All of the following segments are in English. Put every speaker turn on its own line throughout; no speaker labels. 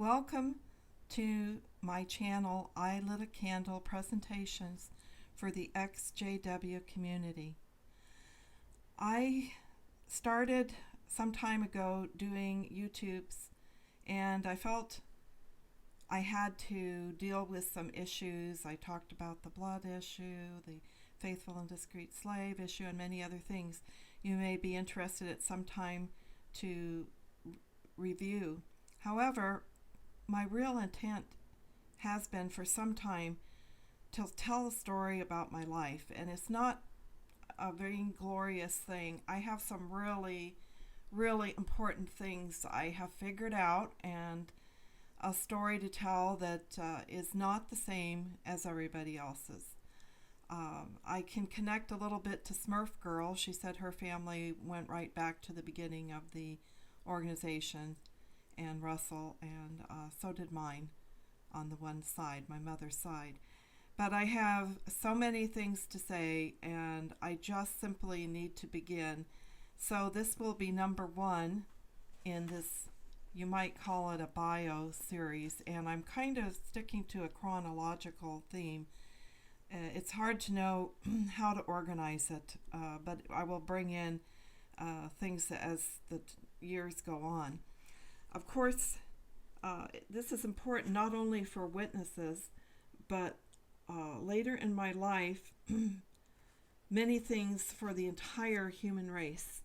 Welcome to my channel, I Lit a Candle presentations for the XJW community. I started some time ago doing YouTubes, and I felt I had to deal with some issues. I talked about the blood issue, the faithful and discreet slave issue, and many other things you may be interested at some time to review. However, my real intent has been for some time to tell a story about my life, and it's not a very glorious thing. I have some really, really important things I have figured out, and a story to tell that is not the same as everybody else's. I can connect a little bit to Smurf Girl. She said her family went right back to the beginning of the organization, and Russell, and so did mine on the one side, my mother's side. But I have so many things to say, and I just simply need to begin. So this will be number one in this, you might call it a bio series, and I'm kind of sticking to a chronological theme. It's hard to know how to organize it, but I will bring in things as the years go on. Of course, this is important not only for witnesses, but later in my life, many things for the entire human race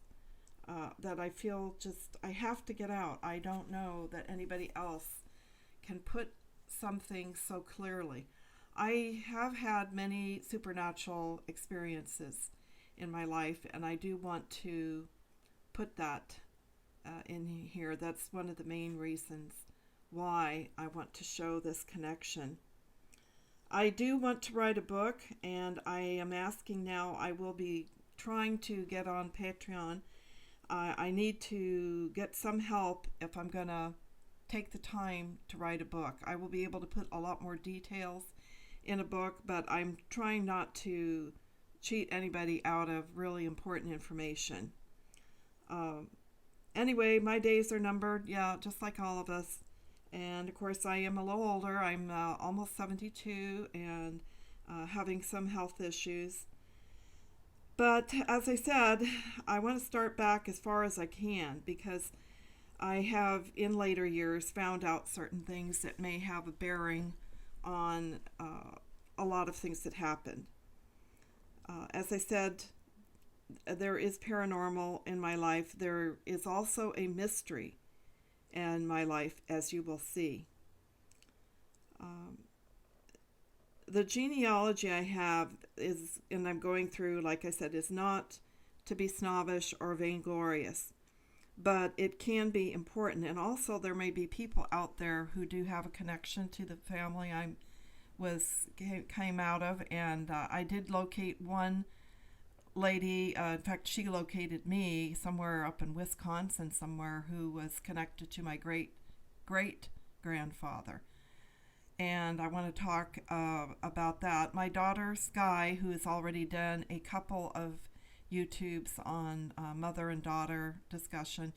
that I feel just I have to get out. I don't know that anybody else can put something so clearly. I have had many supernatural experiences in my life, and I do want to put that in here. That's one of the main reasons why I want to show this connection. I do want to write a book, and I am asking now, I will be trying to get on Patreon. I need to get some help if I'm going to take the time to write a book. I will be able to put a lot more details in a book, but I'm trying not to cheat anybody out of really important information. Anyway, my days are numbered, yeah, just like all of us. And of course, I am a little older. I'm almost 72 and having some health issues. But as I said, I want to start back as far as I can, because I have in later years found out certain things that may have a bearing on a lot of things that happened. As I said, there is paranormal in my life. There is also a mystery in my life, as you will see. The genealogy I have is, and I'm going through, like I said, is not to be snobbish or vainglorious, but it can be important. And also there may be people out there who do have a connection to the family I came out of, and I did locate one lady, in fact she located me somewhere up in Wisconsin somewhere, who was connected to my great grandfather, and I want to talk about that. My daughter Sky, who has already done a couple of YouTubes on mother and daughter discussion,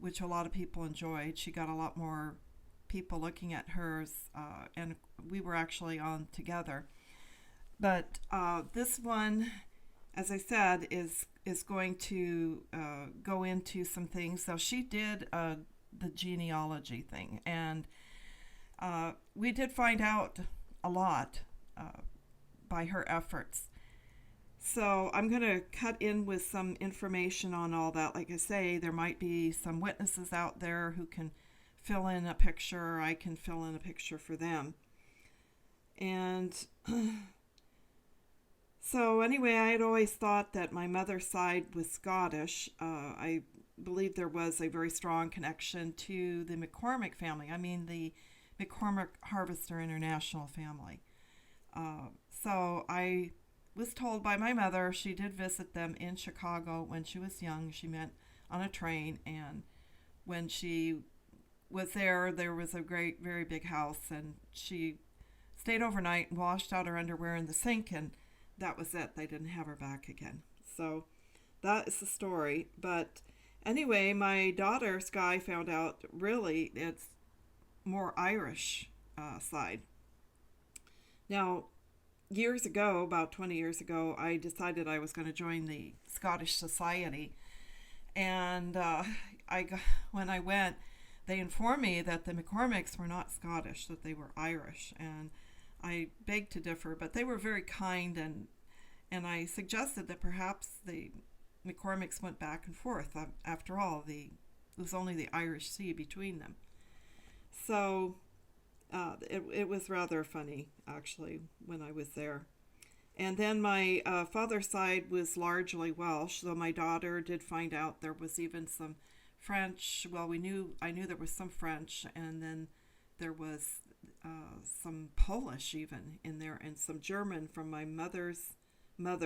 which a lot of people enjoyed. She got a lot more people looking at hers, and we were actually on together. But this one, as I said, is going to go into some things. So she did the genealogy thing, and we did find out a lot by her efforts. So I'm going to cut in with some information on all that. Like I say, there might be some witnesses out there who can fill in a picture. I can fill in a picture for them. And so anyway, I had always thought that my mother's side was Scottish. I believe there was a very strong connection to the McCormick family. I mean, the McCormick Harvester International family. So I was told by my mother, she did visit them in Chicago when she was young. She went on a train, and when she was there, there was a great, very big house, and she stayed overnight and washed out her underwear in the sink, and that was it. They didn't have her back again. So that is the story. But anyway, my daughter Sky found out really more Irish side. Now, years ago, about 20 years ago, I decided I was going to join the Scottish Society. And when I went, they informed me that the McCormicks were not Scottish, that they were Irish. And I begged to differ, but they were very kind, and I suggested that perhaps the McCormicks went back and forth. After all, it was only the Irish Sea between them. So it was rather funny, actually, when I was there. And then my father's side was largely Welsh, though my daughter did find out there was even some French. Well, I knew there was some French, and then there was some Polish even in there, and some German from my mother's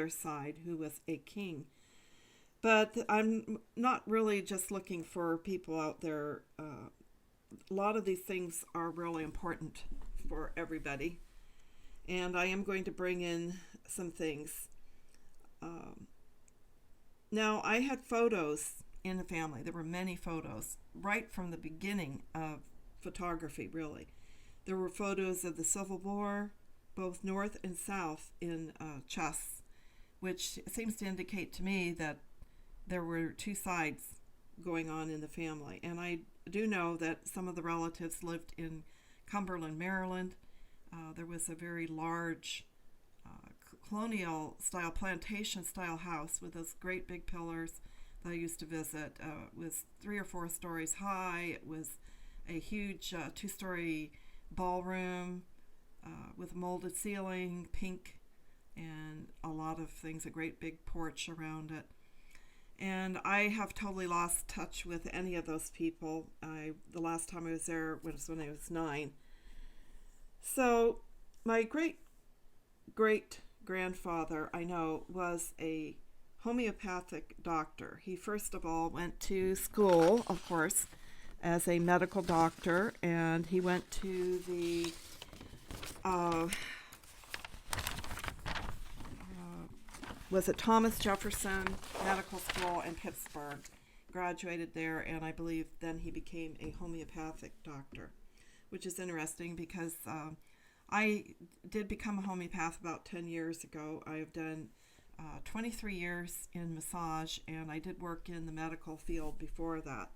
side, who was a king. But I'm not really just looking for people out there. A lot of these things are really important for everybody. And I am going to bring in some things. Now, I had photos in the family. There were many photos right from the beginning of photography, really. There were photos of the Civil War, both north and south in Chess, which seems to indicate to me that there were two sides going on in the family. And I do know that some of the relatives lived in Cumberland, Maryland. There was a very large colonial style, plantation style house with those great big pillars that I used to visit. It was 3 or 4 stories high. It was a huge 2-story ballroom with a molded ceiling, pink, and a lot of things, a great big porch around it. And I have totally lost touch with any of those people. The last time I was there was when I was 9. So my great-great-grandfather, I know, was a homeopathic doctor. He first of all went to school, of course, as a medical doctor, and he went to the was it Thomas Jefferson Medical School in Pittsburgh, graduated there, and I believe then he became a homeopathic doctor, which is interesting because I did become a homeopath about 10 years ago. I have done 23 years in massage, and I did work in the medical field before that.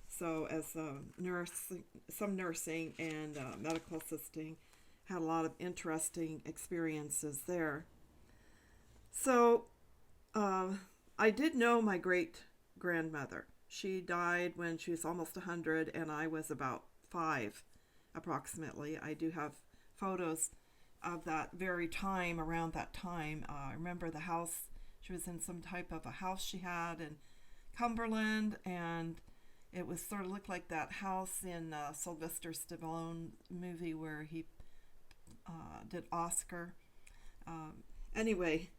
So as a nurse, some nursing and medical assisting, had a lot of interesting experiences there. So I did know my great-grandmother. She died when she was almost 100, and I was about 5 approximately. I do have photos of that very time, around that time. I remember the house. She was in some type of a house she had in Cumberland, and it was sort of looked like that house in Sylvester Stallone movie where he did Oscar. Anyway,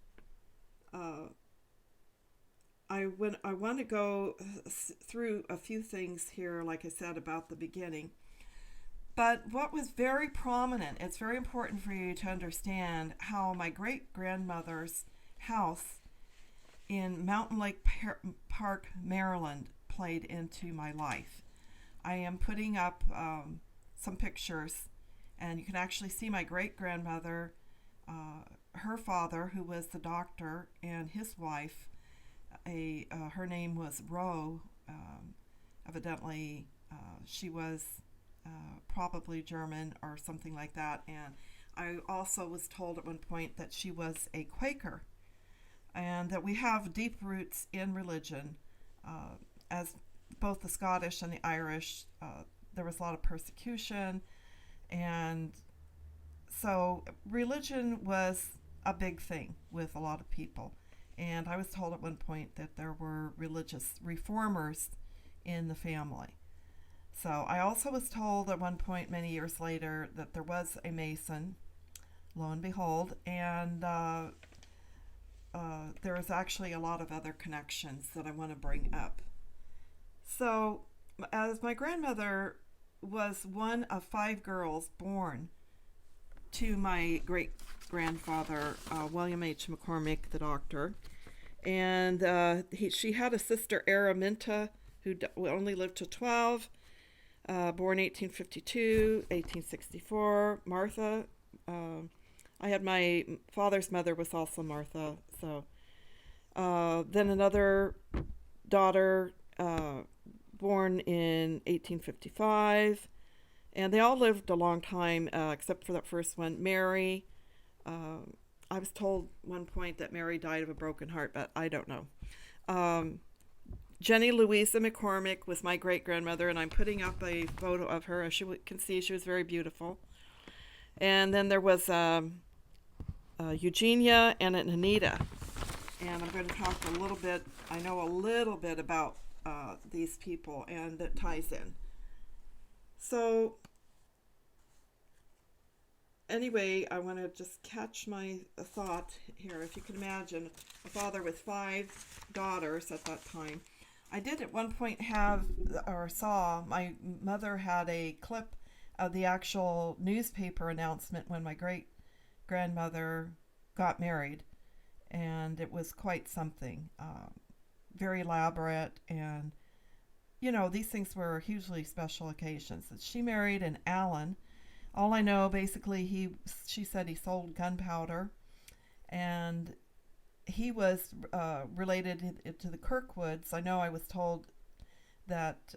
I want to go through a few things here, like I said, about the beginning. But what was very prominent, it's very important for you to understand how my great-grandmother's house in Mountain Lake Park, Maryland, played into my life. I am putting up some pictures, and you can actually see my great-grandmother, her father, who was the doctor, and his wife. Her name was Roe. Evidently, she was probably German or something like that. And I also was told at one point that she was a Quaker, and that we have deep roots in religion. As both the Scottish and the Irish, there was a lot of persecution, and so religion was a big thing with a lot of people. And I was told at one point that there were religious reformers in the family. So I also was told at one point many years later that there was a Mason, lo and behold, and there is actually a lot of other connections that I want to bring up. So as my grandmother was one of 5 girls born to my great-grandfather, William H. McCormick, the doctor, and she had a sister, Araminta, who only lived to 12. born 1852, 1864. Martha. I had my father's mother was also Martha. So then another daughter born in 1855. And they all lived a long time, except for that first one, Mary. Uh, I was told one point that Mary died of a broken heart, but I don't know. Um, Jenny Louisa McCormick was my great grandmother, and I'm putting up a photo of her. As you can see, she was very beautiful. And then there was Eugenia and an Anita. And I'm going to talk a little bit, I know a little bit about these people, and that ties in. So, anyway, I want to just catch my thought here. If you can imagine, a father with 5 daughters at that time. I did at one point have, or saw, my mother had a clip of the actual newspaper announcement when my great grandmother got married, and it was quite something. Very elaborate, and these things were hugely special occasions. She married an Allen. All I know, basically, she said he sold gunpowder, and he was related to the Kirkwoods. I know I was told that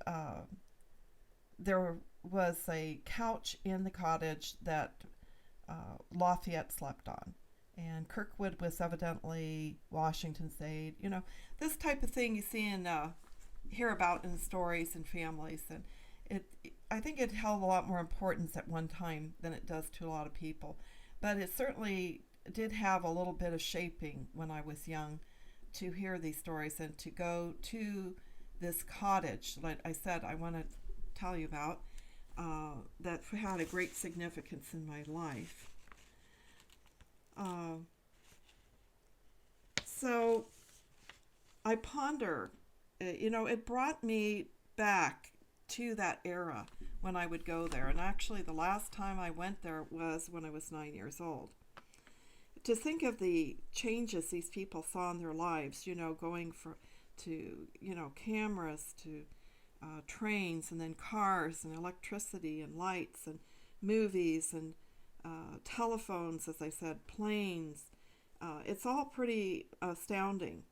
there was a couch in the cottage that Lafayette slept on. And Kirkwood was evidently Washington's aide. This type of thing you see and hear about in stories and families. And I think it held a lot more importance at one time than it does to a lot of people. But it certainly did have a little bit of shaping when I was young to hear these stories and to go to this cottage, like I said, I want to tell you about, that had a great significance in my life. So I ponder, it brought me back to that era when I would go there. And actually, the last time I went there was when I was 9 years old. To think of the changes these people saw in their lives, going to cameras to trains, and then cars and electricity and lights and movies and telephones, as I said, planes. It's all pretty astounding.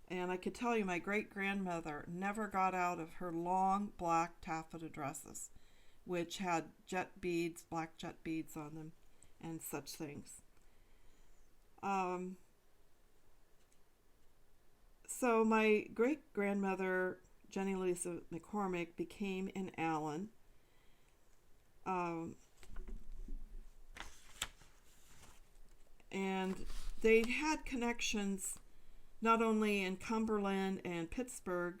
And I could tell you my great-grandmother never got out of her long black taffeta dresses, which had black jet beads on them, and such things. So my great-grandmother, Jenny Louisa McCormick, became an Allen. And they had connections not only in Cumberland and Pittsburgh,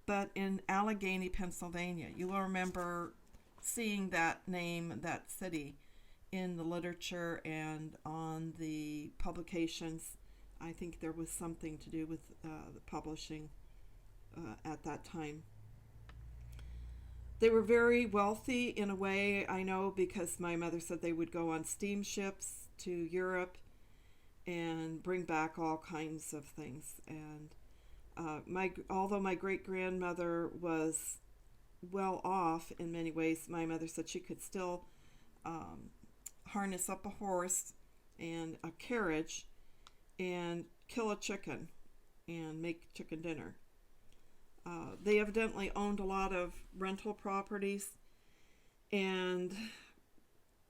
but in Allegheny, Pennsylvania. You will remember seeing that name, that city, in the literature and on the publications. I think there was something to do with the publishing at that time. They were very wealthy in a way, I know, because my mother said they would go on steamships to Europe and bring back all kinds of things. And although my great-grandmother was well off in many ways, my mother said she could still harness up a horse and a carriage and kill a chicken and make chicken dinner. They evidently owned a lot of rental properties and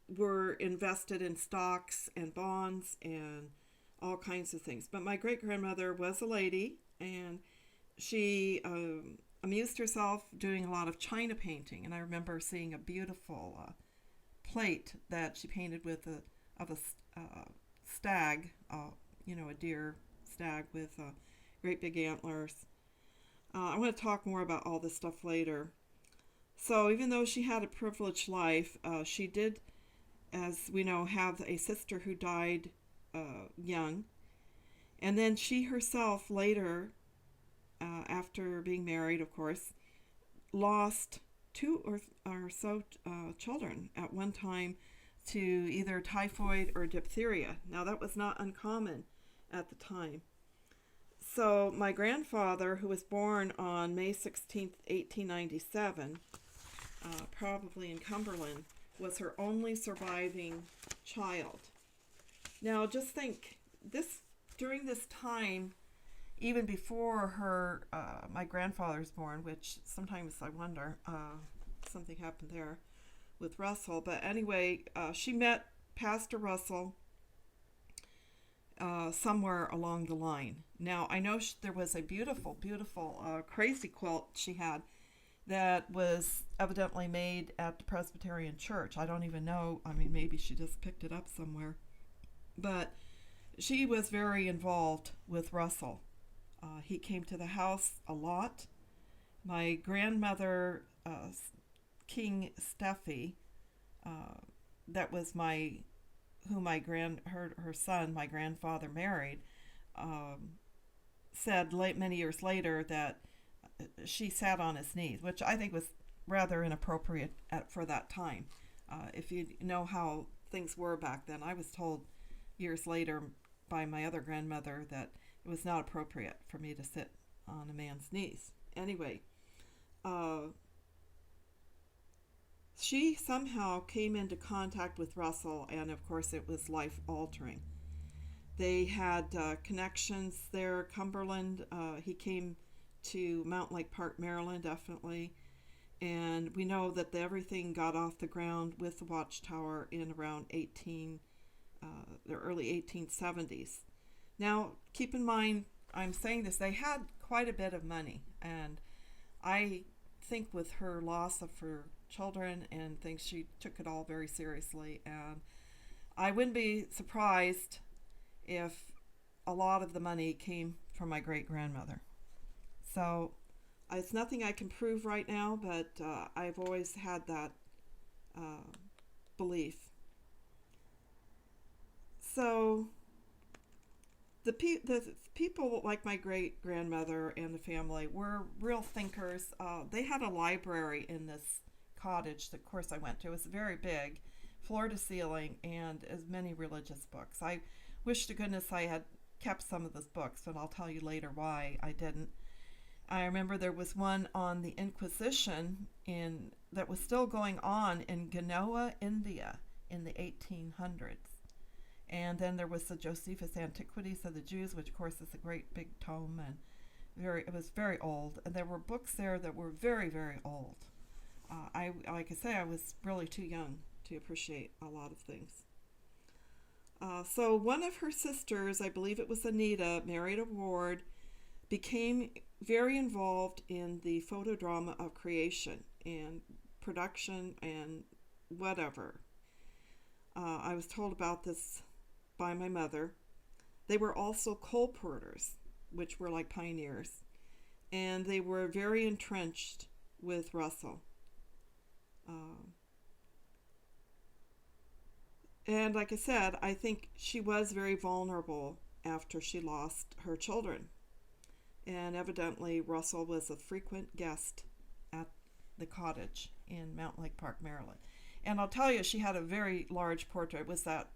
were invested in stocks and bonds and all kinds of things. But my great-grandmother was a lady, and she amused herself doing a lot of china painting. And I remember seeing a beautiful plate that she painted with a stag, a deer stag with great big antlers. I'm going to talk more about all this stuff later. So even though she had a privileged life, she did, as we know, have a sister who died young. And then she herself later, after being married, of course, lost 2 or so children at one time to either typhoid or diphtheria. Now, that was not uncommon at the time. So my grandfather, who was born on May 16th, 1897, probably in Cumberland, was her only surviving child. Now, just think, this during this time, even before her, my grandfather was born, which sometimes I wonder, something happened there with Russell. But anyway, she met Pastor Russell somewhere along the line. Now, I know there was a beautiful, beautiful crazy quilt she had that was evidently made at the Presbyterian Church. I don't even know. I mean, maybe she just picked it up somewhere. But she was very involved with Russell. He came to the house a lot. My grandmother, King Steffi, that was her son, my grandfather married, said many years later that she sat on his knees, which I think was rather inappropriate for that time. If you know how things were back then, I was told years later by my other grandmother that it was not appropriate for me to sit on a man's knees. Anyway, she somehow came into contact with Russell, and of course it was life-altering. They had connections there, Cumberland. He came to Mountain Lake Park, Maryland, definitely. And we know that everything got off the ground with the Watchtower in around the early 1870s. Now, keep in mind, I'm saying this, they had quite a bit of money. And I think with her loss of her children and things, she took it all very seriously. And I wouldn't be surprised if a lot of the money came from my great-grandmother. So it's nothing I can prove right now, but I've always had that belief. So the people like my great-grandmother and the family were real thinkers. They had a library in this cottage that, of course, I went to. It was very big, floor to ceiling, and as many religious books. I wish to goodness I had kept some of those books, but I'll tell you later why I didn't. I remember there was one on the Inquisition that was still going on in Genoa, India in the 1800s. And then there was the Josephus Antiquities of the Jews, which of course is a great big tome, and it was very old. And there were books there that were very, very old. Like I say, I was really too young to appreciate a lot of things. So one of her sisters, I believe it was Anita, married a Ward, became very involved in the photodrama of creation and production and whatever. I was told about this by my mother. They were also colporteurs, which were like pioneers, and they were very entrenched with Russell. And like I said, I think she was very vulnerable after she lost her children. And evidently Russell was a frequent guest at the cottage in Mountain Lake Park, Maryland. And I'll tell you, she had a very large portrait. It was that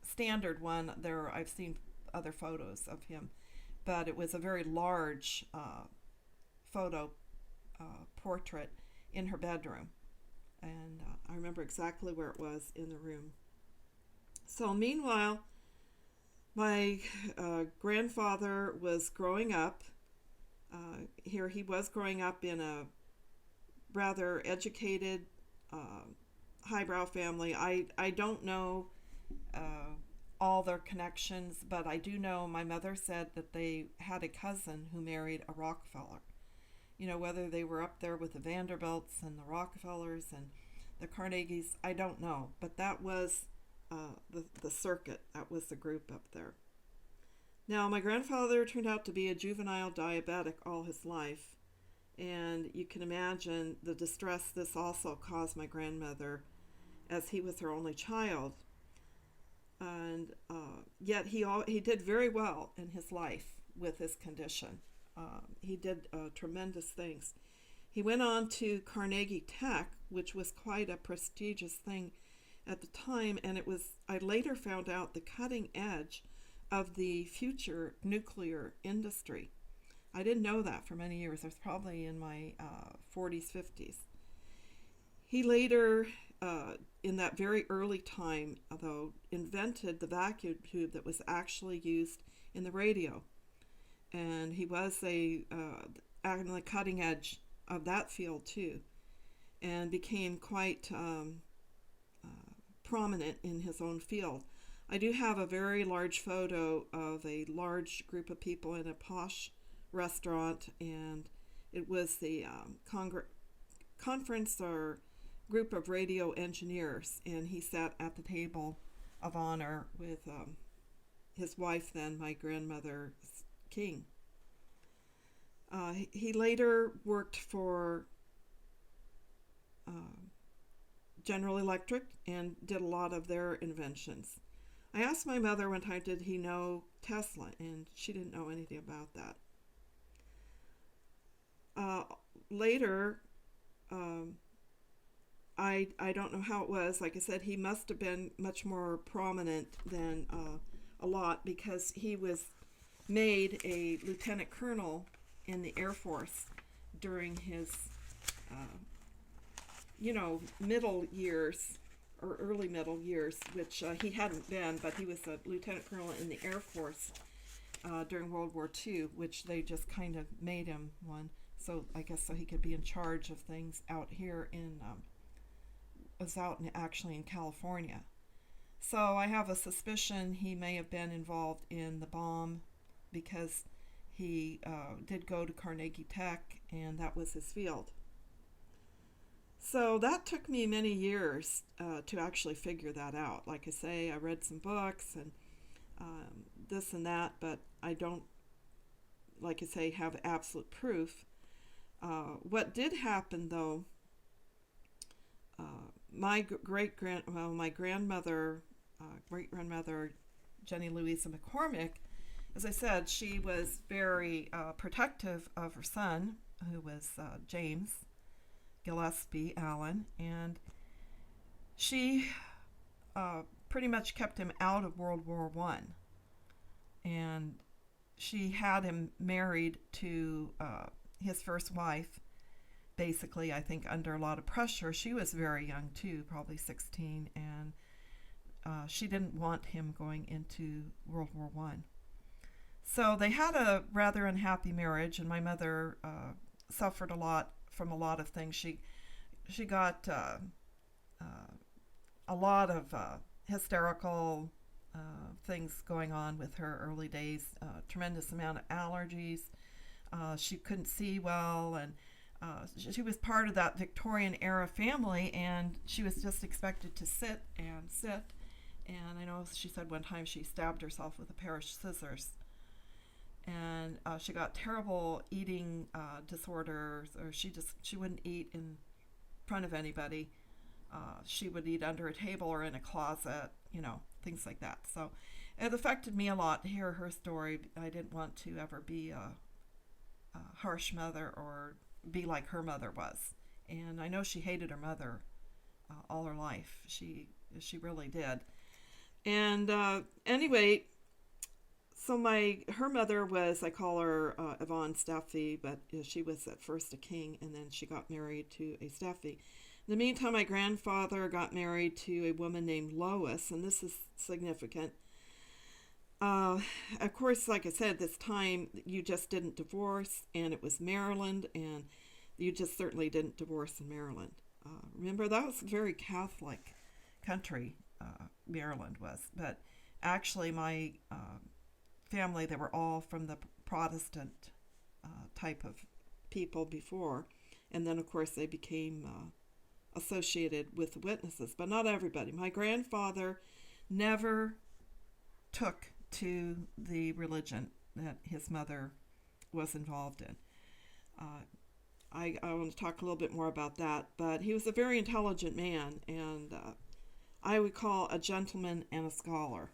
standard one. I've seen other photos of him, but it was a very large photo portrait in her bedroom. And I remember exactly where it was in the room. So meanwhile, my grandfather was growing up. Here he was growing up in a rather educated, highbrow family. I don't know all their connections, but I do know my mother said that they had a cousin who married a Rockefeller. You know, whether they were up there with the Vanderbilts and the Rockefellers and the Carnegies, I don't know. But that was the circuit. That was the group up there. Now, my grandfather turned out to be a juvenile diabetic all his life. And you can imagine the distress this also caused my grandmother, as he was her only child. And yet he did very well in his life with his condition. He did tremendous things. He went on to Carnegie Tech, which was quite a prestigious thing at the time, and I later found out, the cutting edge of the future nuclear industry. I didn't know that for many years. I was probably in my 40s, 50s. He later, in that very early time, though, invented the vacuum tube that was actually used in the radio. And he was on the cutting edge of that field too, and became quite prominent in his own field. I do have a very large photo of a large group of people in a posh restaurant, and it was the conference or group of radio engineers, and he sat at the table of honor with his wife, then my grandmother King. He later worked for General Electric and did a lot of their inventions. I asked my mother one time, did he know Tesla? And she didn't know anything about that. Later, I don't know how it was. Like I said, he must have been much more prominent than a lot, because he was made a lieutenant colonel in the Air Force during his, middle years or early middle years, which he hadn't been, but he was a lieutenant colonel in the Air Force during World War II, which they just kind of made him one. So I guess so he could be in charge of things out here actually in California. So I have a suspicion he may have been involved in the bomb, because he did go to Carnegie Tech, and that was his field. So that took me many years to actually figure that out. Like I say, I read some books and this and that, but I don't, like I say, have absolute proof. What did happen, though, my grandmother, great-grandmother Jenny Louisa McCormick, as I said, she was very protective of her son, who was James Gillespie Allen, and she pretty much kept him out of World War I. And she had him married to his first wife, basically, I think, under a lot of pressure. She was very young too, probably 16, and she didn't want him going into World War I. So they had a rather unhappy marriage, and my mother suffered a lot from a lot of things. She got a lot of hysterical things going on with her early days, tremendous amount of allergies. She couldn't see well, and she was part of that Victorian era family, and she was just expected to sit. And I know she said one time she stabbed herself with a pair of scissors. And she got terrible eating disorders, or she wouldn't eat in front of anybody. She would eat under a table or in a closet, things like that. So it affected me a lot to hear her story. I didn't want to ever be a harsh mother or be like her mother was. And I know she hated her mother all her life. She really did. And anyway, so her mother was, I call her Yvonne Steffi, but she was at first a King, and then she got married to a Steffi. In the meantime, my grandfather got married to a woman named Lois, and this is significant. Of course, like I said, this time you just didn't divorce, and it was Maryland, and you just certainly didn't divorce in Maryland. Remember, that was a very Catholic country, Maryland was. But actually, my family, they were all from the Protestant type of people before, and then, of course, they became associated with the Witnesses, but not everybody. My grandfather never took to the religion that his mother was involved in. I want to talk a little bit more about that, but he was a very intelligent man, and I would call a gentleman and a scholar.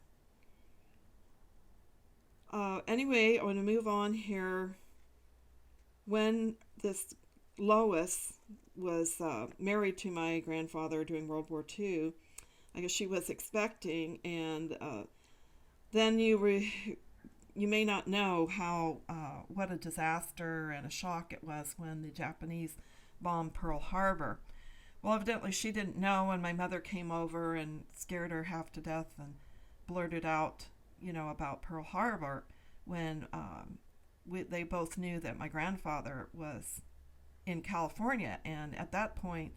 Anyway, I want to move on here. When this Lois was married to my grandfather during World War II, I guess she was expecting, and then you may not know how what a disaster and a shock it was when the Japanese bombed Pearl Harbor. Well, evidently she didn't know, and my mother came over and scared her half to death and blurted out, about Pearl Harbor when they both knew that my grandfather was in California. And at that point,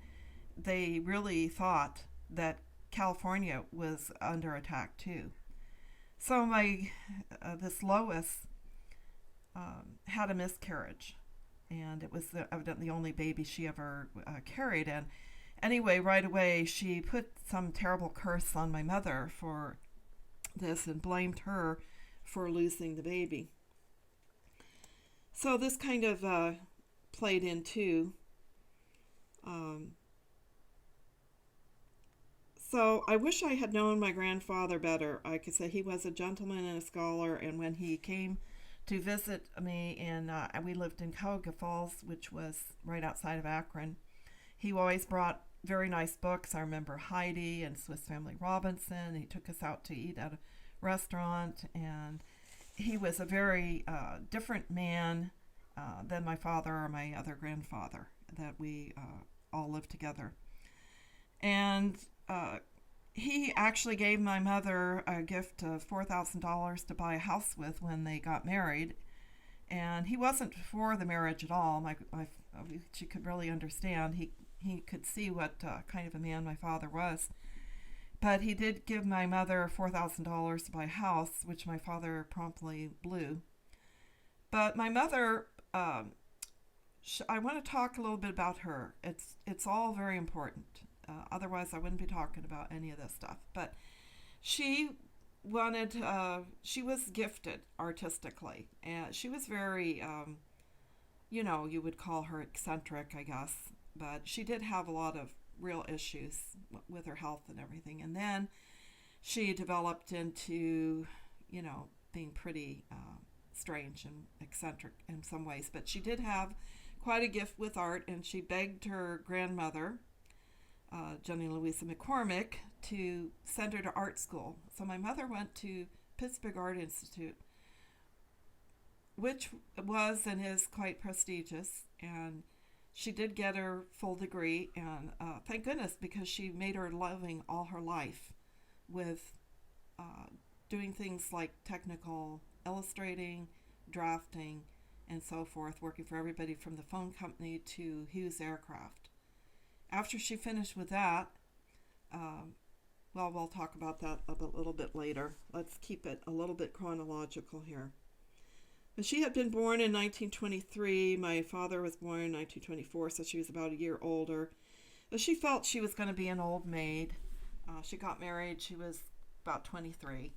they really thought that California was under attack too. So my this Lois had a miscarriage, and it was evidently the only baby she ever carried. And anyway, right away she put some terrible curse on my mother for this and blamed her for losing the baby. So this kind of played into. So I wish I had known my grandfather better. I could say he was a gentleman and a scholar, and when he came to visit me, we lived in Cuyahoga Falls, which was right outside of Akron, he always brought very nice books. I remember Heidi and Swiss Family Robinson. He took us out to eat at a restaurant, and he was a very different man than my father or my other grandfather that we all lived together. And he actually gave my mother a gift of $4,000 to buy a house with when they got married. And he wasn't for the marriage at all. She could really understand. He could see what kind of a man my father was. But he did give my mother $4,000 to buy a house, which my father promptly blew. But my mother, I want to talk a little bit about her. It's all very important. Otherwise, I wouldn't be talking about any of this stuff. But she was gifted artistically. And she was very, you would call her eccentric, I guess. But she did have a lot of real issues with her health and everything. And then she developed into, being pretty strange and eccentric in some ways. But she did have quite a gift with art, and she begged her grandmother, Jenny Louisa McCormick, to send her to art school. So my mother went to Pittsburgh Art Institute, which was and is quite prestigious, and she did get her full degree, and thank goodness, because she made her living all her life with doing things like technical illustrating, drafting, and so forth, working for everybody from the phone company to Hughes Aircraft. After she finished with that, we'll talk about that a little bit later. Let's keep it a little bit chronological here. But she had been born in 1923. My father was born in 1924, so she was about a year older. But she felt she was going to be an old maid. She got married. She was about 23.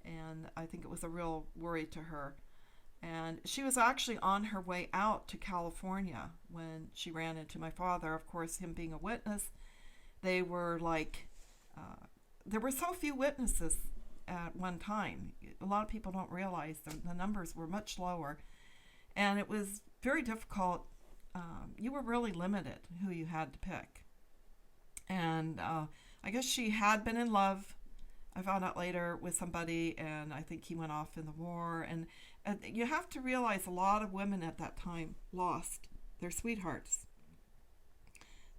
And I think it was a real worry to her. And she was actually on her way out to California when she ran into my father. Of course, him being a witness, they were like, there were so few witnesses at one time. A lot of people don't realize the numbers were much lower. And it was very difficult. You were really limited who you had to pick. And I guess she had been in love, I found out later, with somebody, and I think he went off in the war. And you have to realize a lot of women at that time lost their sweethearts,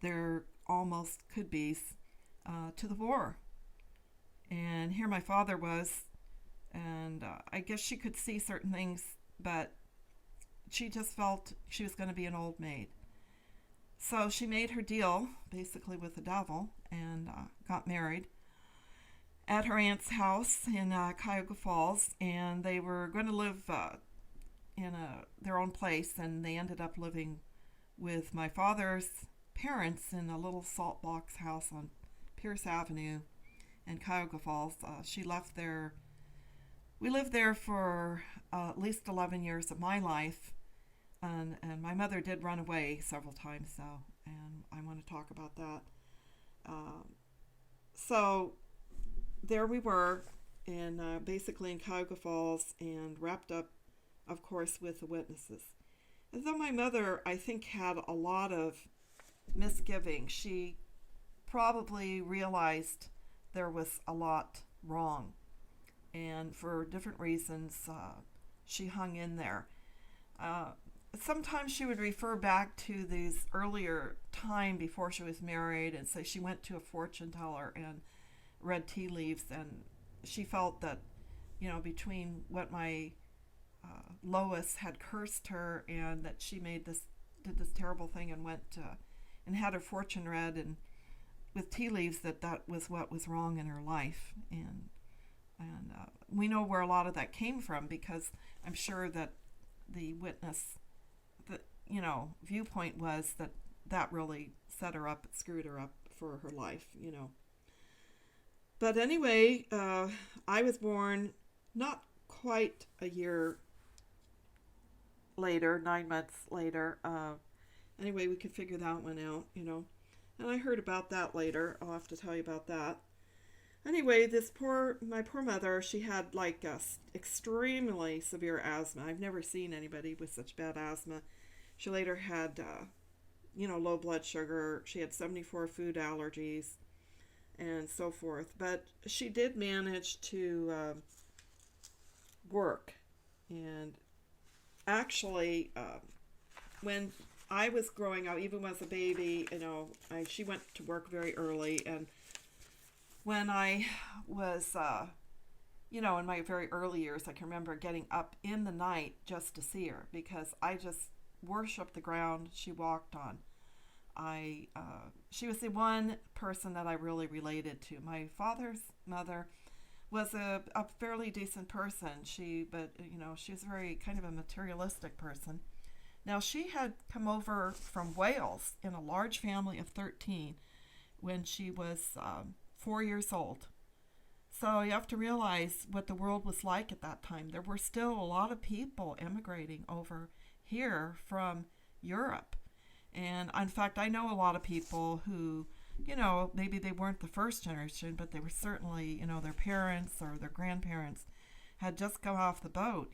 their almost could-bes, to the war. And here my father was, and I guess she could see certain things, but she just felt she was going to be an old maid. So she made her deal, basically, with the devil, and got married at her aunt's house in Cuyahoga Falls, and they were going to live in their own place, and they ended up living with my father's parents in a little salt box house on Pierce Avenue in Cuyahoga Falls. She left there. We lived there for at least 11 years of my life, and my mother did run away several times, though, and I want to talk about that. So there we were, basically in Cuyahoga Falls, and wrapped up, of course, with the witnesses. And though my mother, I think, had a lot of misgiving, she probably realized there was a lot wrong, and for different reasons, she hung in there. sometimes she would refer back to these earlier time before she was married and say she went to a fortune teller and read tea leaves, and she felt that, between what my Lois had cursed her and that she did this terrible thing and went and had her fortune read and with tea leaves, that was what was wrong in her life. And we know where a lot of that came from, because I'm sure that the witness, the viewpoint was that really set her up, screwed her up for her life. But anyway, I was born not quite a year later, 9 months later. Anyway, we could figure that one out. And I heard about that later. I'll have to tell you about that. Anyway, my poor mother, she had like extremely severe asthma. I've never seen anybody with such bad asthma. She later had, low blood sugar. She had 74 food allergies and so forth. But she did manage to work. And actually, when I was growing up, even as a baby, she went to work very early. And when I was, in my very early years, I can remember getting up in the night just to see her, because I just worshiped the ground she walked on. She was the one person that I really related to. My father's mother was a fairly decent person. She was very kind of a materialistic person. Now, she had come over from Wales in a large family of 13 when she was 4 years old. So you have to realize what the world was like at that time. There were still a lot of people immigrating over here from Europe. And in fact, I know a lot of people who, maybe they weren't the first generation, but they were certainly, their parents or their grandparents had just come off the boat.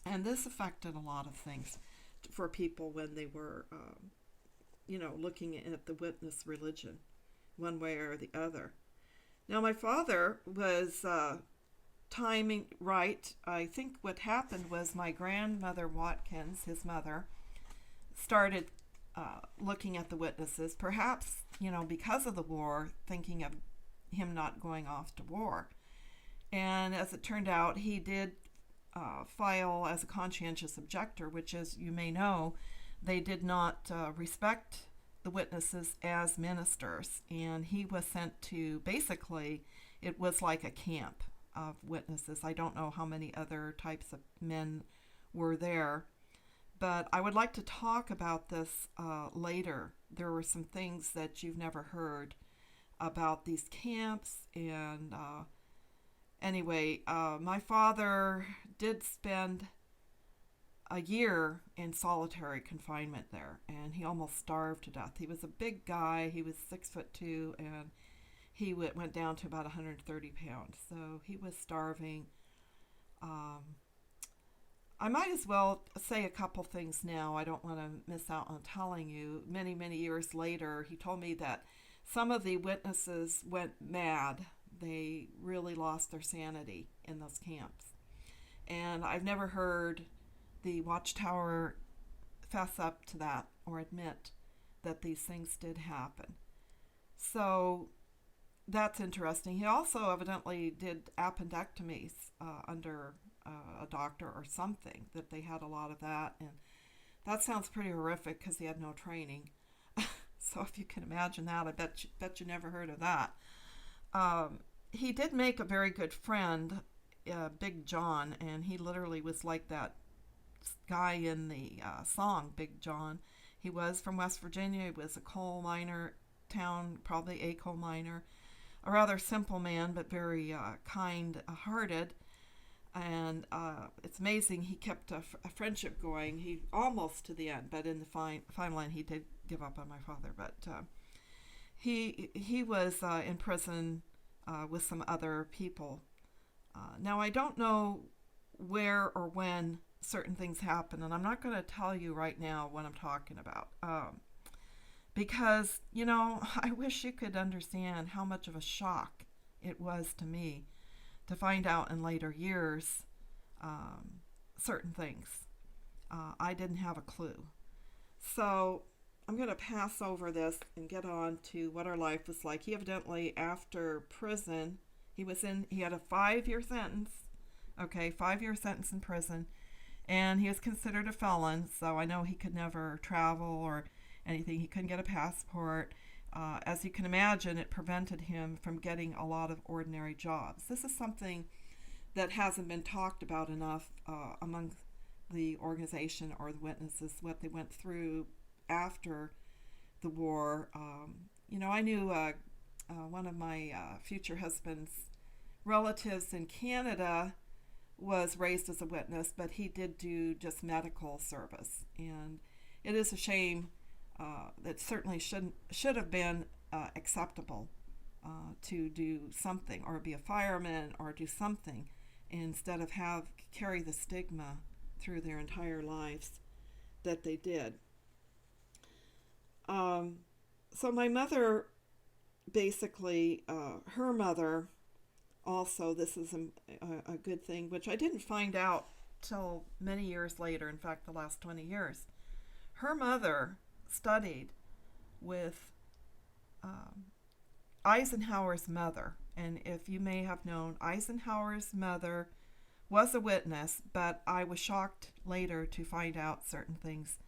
And this affected a lot of things for people when they were, looking at the witness religion, one way or the other. Now, my father was timing right. I think what happened was my grandmother Watkins, his mother, started looking at the witnesses, perhaps, because of the war, thinking of him not going off to war. And as it turned out, he did file as a conscientious objector, which, as you may know, they did not respect the witnesses as ministers. And he was sent to, basically, it was like a camp of witnesses. I don't know how many other types of men were there, but I would like to talk about this later. There were some things that you've never heard about these camps. And anyway, my father did spend a year in solitary confinement there, and he almost starved to death. He was a big guy. He was 6'2", and he went down to about 130 pounds. So he was starving. I might as well say a couple things now. I don't want to miss out on telling you. Many, many years later, he told me that some of the witnesses went mad. They really lost their sanity in those camps. And I've never heard the Watchtower fess up to that or admit that these things did happen. So that's interesting. He also evidently did appendectomies under a doctor or something, that they had a lot of that. And that sounds pretty horrific because he had no training. So if you can imagine that, I bet you never heard of that. He did make a very good friend, Big John, and he literally was like that guy in the song, Big John. He was from West Virginia. He was a coal miner town, probably a coal miner. A rather simple man, but very kind-hearted. And it's amazing, he kept a friendship going. He almost to the end, but in the final end, he did give up on my father. But he was in prison with some other people. Now, I don't know where or when certain things happen, and I'm not going to tell you right now what I'm talking about. Because, I wish you could understand how much of a shock it was to me to find out in later years certain things. I didn't have a clue. So I'm going to pass over this and get on to what our life was like. He evidently, after prison, he had a 5-year sentence. Okay, 5-year sentence in prison. And he was considered a felon, so I know he could never travel or anything. He couldn't get a passport. As you can imagine, it prevented him from getting a lot of ordinary jobs. This is something that hasn't been talked about enough among the organization or the witnesses, what they went through after the war. I knew one of my future husband's relatives in Canada was raised as a witness, but he did do just medical service. And it is a shame that certainly should have been acceptable to do something or be a fireman or do something instead of carry the stigma through their entire lives that they did. So my mother, basically, her mother also, this is a good thing, which I didn't find out till many years later, in fact the last 20 years. Her mother studied with Eisenhower's mother, and if you may have known, Eisenhower's mother was a witness, but I was shocked later to find out certain things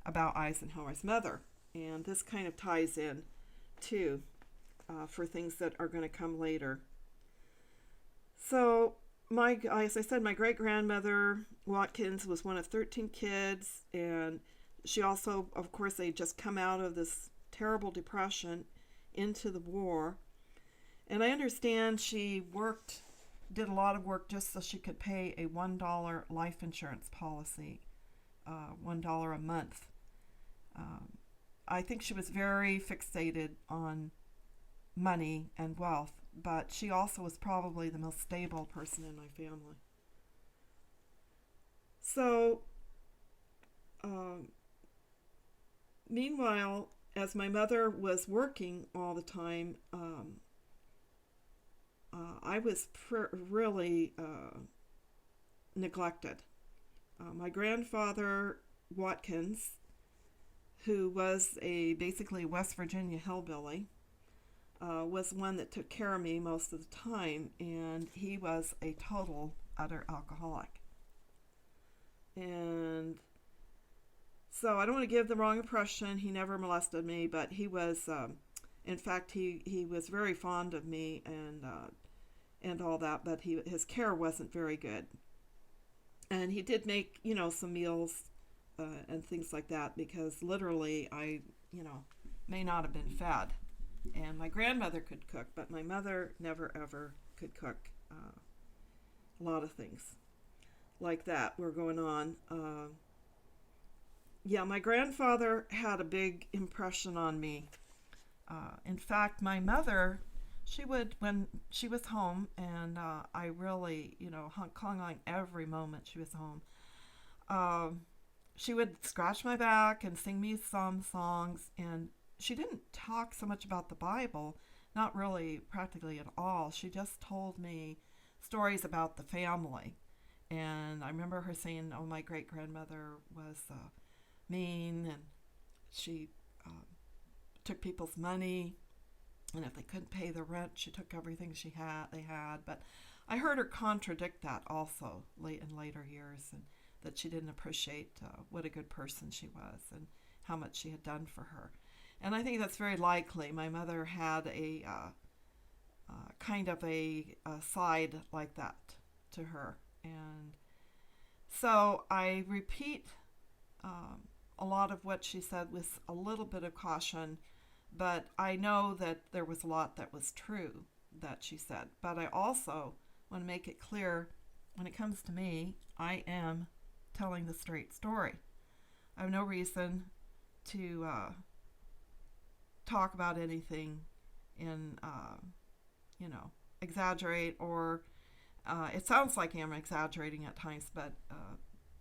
about Eisenhower's mother, and this kind of ties in too for things that are going to come later. So, as I said, my great-grandmother Watkins was one of 13 kids, and she also, of course, they just come out of this terrible depression into the war. And I understand she did a lot of work just so she could pay a $1 life insurance policy, $1 a month. I think she was very fixated on money and wealth, but she also was probably the most stable person in my family. So, meanwhile, as my mother was working all the time, I was really neglected. My grandfather, Watkins, who was basically a West Virginia hillbilly, was one that took care of me most of the time, and he was a total, utter alcoholic. And so I don't want to give the wrong impression. He never molested me, but he was, in fact, he was very fond of me and all that, but his care wasn't very good. And he did make, some meals and things like that, because literally I, may not have been fed. And my grandmother could cook, but my mother never ever could cook. A lot of things like that were going on. My grandfather had a big impression on me. In fact, my mother, she would, when she was home, and I really, hung on every moment she was home, she would scratch my back and sing me some songs, and she didn't talk so much about the Bible, not really practically at all. She just told me stories about the family. And I remember her saying, my great-grandmother was mean, and she took people's money, and if they couldn't pay the rent, she took everything they had. But I heard her contradict that also in later years, and that she didn't appreciate what a good person she was and how much she had done for her. And I think that's very likely. My mother had a kind of a side like that to her. And so I repeat a lot of what she said with a little bit of caution, but I know that there was a lot that was true that she said. But I also want to make it clear, when it comes to me, I am telling the straight story. I have no reason to talk about anything and exaggerate, or it sounds like I'm exaggerating at times, but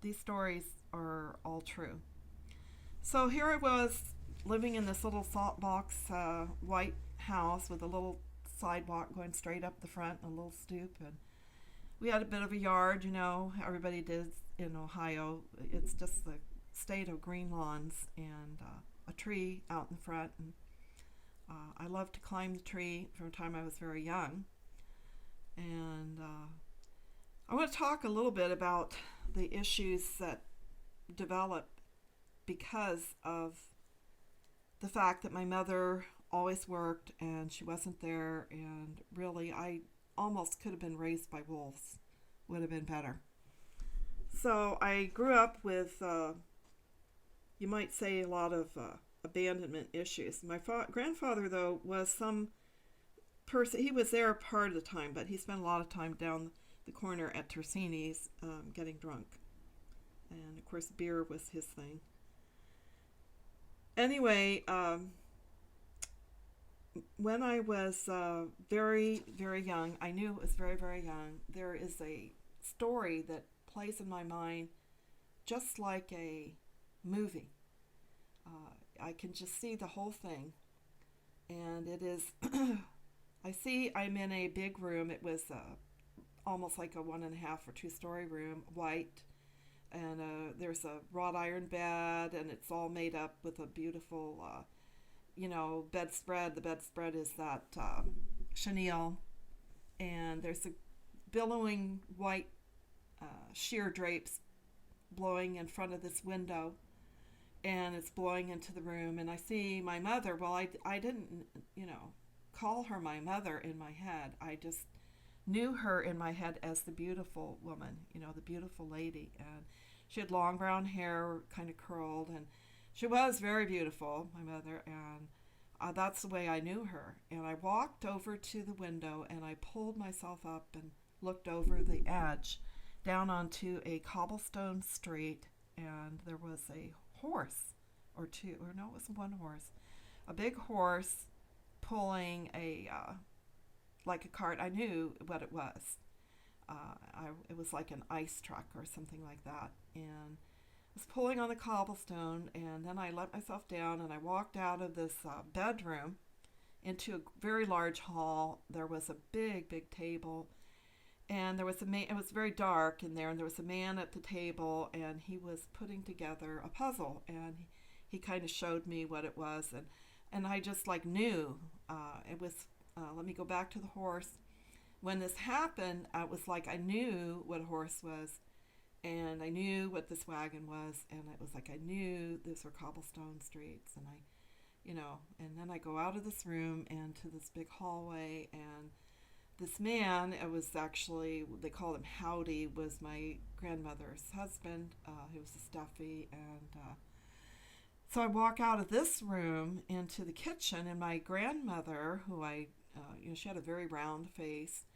these stories are all true. So here I was living in this little salt box white house with a little sidewalk going straight up the front and a little stoop, and we had a bit of a yard, everybody in Ohio. It's just the state of green lawns and a tree out in front. And I love to climb the tree from the time I was very young. And I want to talk a little bit about the issues that develop because of the fact that my mother always worked and she wasn't there, and really I almost could have been raised by wolves, would have been better. So I grew up with, you might say, a lot of abandonment issues. My grandfather, though, was some person, he was there part of the time, but he spent a lot of time down the corner at Tersini's getting drunk. And of course, beer was his thing. Anyway, when I was very, very young, I knew it was very, very young, there is a story that plays in my mind just like a movie. I can just see the whole thing. And it is, I see I'm in a big room. It was almost like a 1.5 or 2-story room, white. And there's a wrought iron bed, and it's all made up with a beautiful, bedspread. The bedspread is that chenille. And there's a billowing white sheer drapes blowing in front of this window, and it's blowing into the room. And I see my mother. Well, I didn't, call her my mother in my head. I just knew her in my head as the beautiful woman, the beautiful lady. And she had long brown hair, kind of curled, and she was very beautiful, my mother, and that's the way I knew her. And I walked over to the window, and I pulled myself up and looked over the edge down onto a cobblestone street, and there was a horse or two, or no, it was one horse, a big horse pulling like a cart. I knew what it was. It was like an ice truck or something like that, and I was pulling on the cobblestone. And then I let myself down, and I walked out of this bedroom into a very large hall. There was a big, big table, and there was a man. It was very dark in there, and there was a man at the table, and he was putting together a puzzle, and he kind of showed me what it was, and I just knew it was. Let me go back to the horse. When this happened, it was like I knew what a horse was, and I knew what this wagon was, and it was like I knew these were cobblestone streets, and and then I go out of this room and to this big hallway, and this man, it was actually, they called him Howdy, was my grandmother's husband. He was a Steffi, and so I walk out of this room into the kitchen, and my grandmother, who she had a very round face,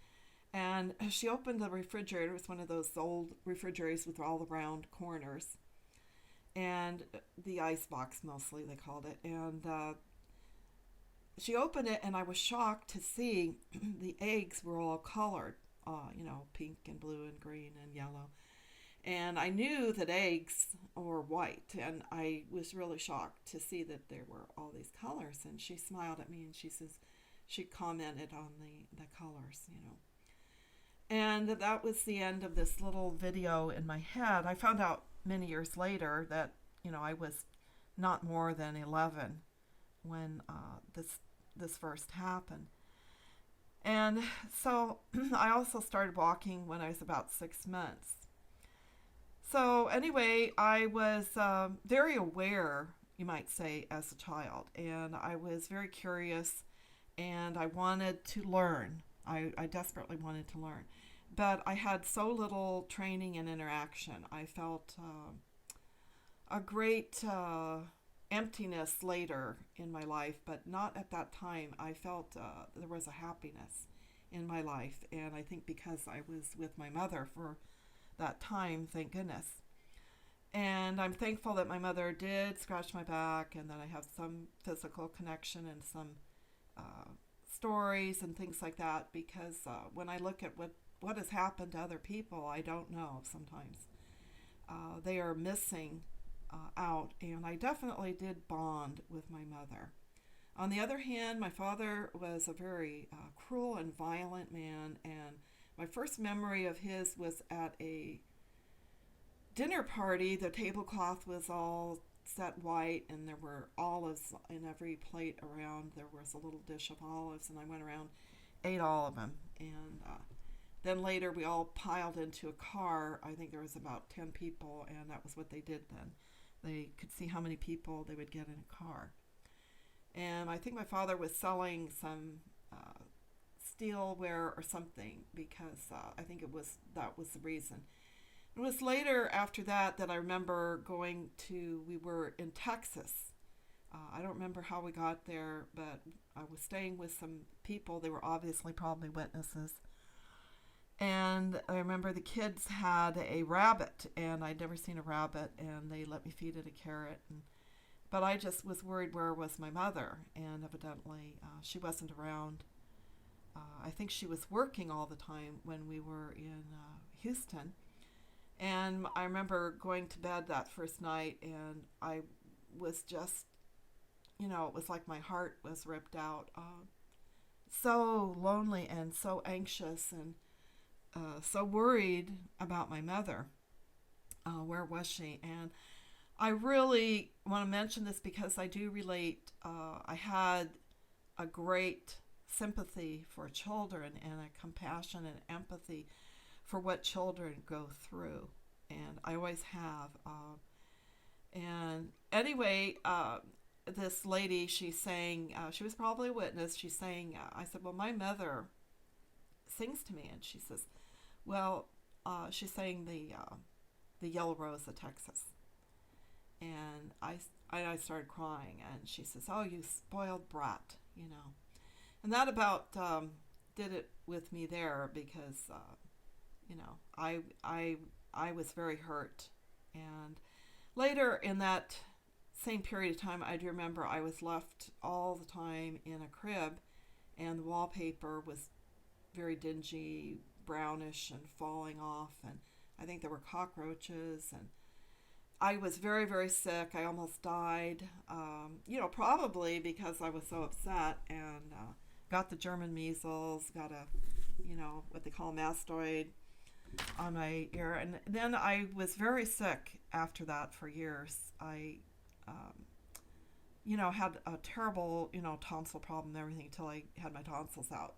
and she opened the refrigerator. It was one of those old refrigerators with all the round corners, and the ice box mostly, they called it. And she opened it, and I was shocked to see the eggs were all colored, pink and blue and green and yellow. And I knew that eggs were white, and I was really shocked to see that there were all these colors. And she smiled at me, and she commented on the colors, And that was the end of this little video in my head. I found out many years later that, I was not more than 11 when this first happened. And so I also started walking when I was about 6 months. So anyway, I was very aware, you might say, as a child, and I was very curious, and I wanted to learn. I desperately wanted to learn, but I had so little training and interaction. I felt a great emptiness later in my life, but not at that time. I felt there was a happiness in my life, and I think because I was with my mother for that time, thank goodness. And I'm thankful that my mother did scratch my back, and that I have some physical connection and some stories and things like that, because when I look at what has happened to other people, I don't know sometimes. They are missing out, and I definitely did bond with my mother. On the other hand, my father was a very cruel and violent man, and my first memory of his was at a dinner party, the tablecloth was all set white, and there were olives in every plate around. There was a little dish of olives, and I went around, ate all of them. And then later we all piled into a car. I think there was about 10 people, and that was what they did then. They could see how many people they would get in a car. And I think my father was selling some steelware or something, because I think that was the reason. It was later after that I remember we were in Texas. I don't remember how we got there, but I was staying with some people. They were obviously probably witnesses. And I remember the kids had a rabbit, and I'd never seen a rabbit, and they let me feed it a carrot. But I just was worried, where was my mother? And evidently she wasn't around. I think she was working all the time when we were in Houston. And I remember going to bed that first night, and I was just, it was like my heart was ripped out. So lonely and so anxious, and so worried about my mother. Where was she? And I really want to mention this because I do relate. I had a great sympathy for children, and a compassion and empathy for what children go through, and I always have. And anyway, this lady, she's saying, she was probably a witness, she's saying, I said, well, my mother sings to me, and she says, well, she's saying the Yellow Rose of Texas. And I started crying, and she says, oh, you spoiled brat, And that about did it with me there, because I was very hurt. And later in that same period of time, I do remember I was left all the time in a crib, and the wallpaper was very dingy, brownish, and falling off, and I think there were cockroaches, and I was very, very sick. I almost died, probably because I was so upset, and got the German measles, got what they call mastoid on my ear. And then I was very sick after that for years. I, had a terrible, tonsil problem and everything until I had my tonsils out.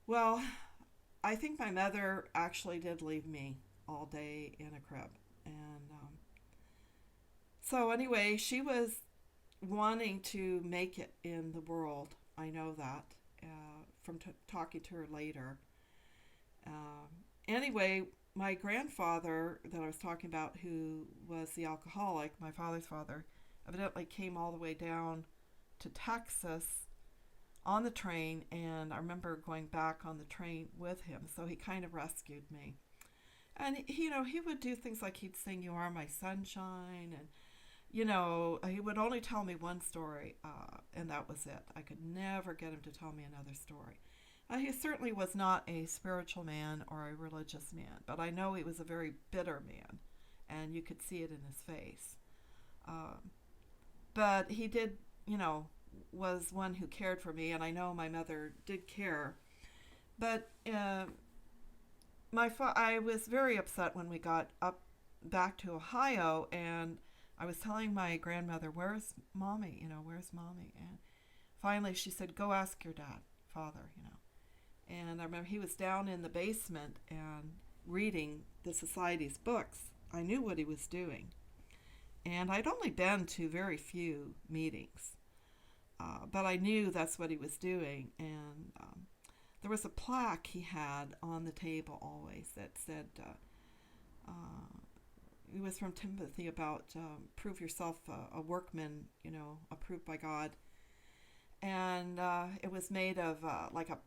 Well, I think my mother actually did leave me all day in a crib. And so anyway, she was wanting to make it in the world. I know that from talking to her later. Anyway, my grandfather that I was talking about, who was the alcoholic, my father's father, evidently came all the way down to Texas on the train, and I remember going back on the train with him, so he kind of rescued me. And he would do things like he'd sing "You Are My Sunshine," and he would only tell me one story, and that was it. I could never get him to tell me another story. He certainly was not a spiritual man or a religious man, but I know he was a very bitter man, and you could see it in his face. But he did, was one who cared for me, and I know my mother did care. But I was very upset when we got up back to Ohio, and I was telling my grandmother, where's mommy? Where's mommy? And finally she said, go ask your father. And I remember he was down in the basement and reading the society's books. I knew what he was doing. And I'd only been to very few meetings, but I knew that's what he was doing. And there was a plaque he had on the table always that said, it was from Timothy about prove yourself a workman, approved by God. And it was made of like a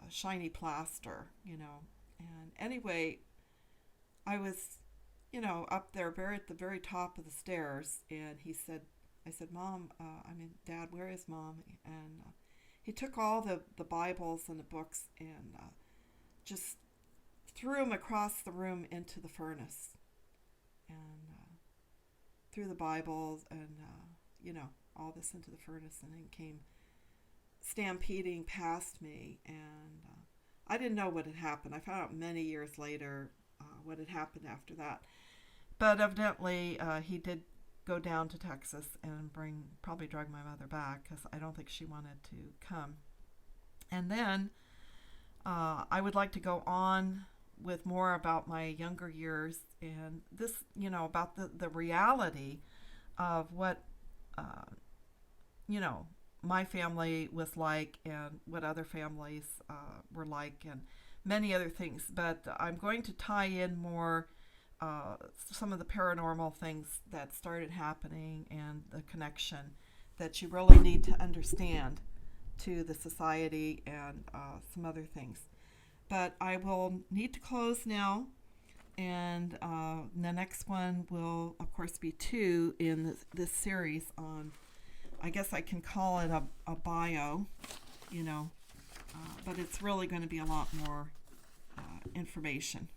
shiny plaster, And anyway, I was, up there at the very top of the stairs, and I said, Mom, Dad, where is Mom? And he took all the Bibles and the books and just threw them across the room into the furnace. And threw the Bibles and, all this into the furnace, and then came stampeding past me. And I didn't know what had happened. I found out many years later what had happened after that. But evidently, he did go down to Texas and probably drag my mother back because I don't think she wanted to come. And then I would like to go on with more about my younger years and this, about the reality of what, my family was like and what other families were like and many other things. But I'm going to tie in more some of the paranormal things that started happening and the connection that you really need to understand to the society and some other things. But I will need to close now, and the next one will, of course, be 2 in this series on, I guess I can call it a bio, but it's really going to be a lot more information.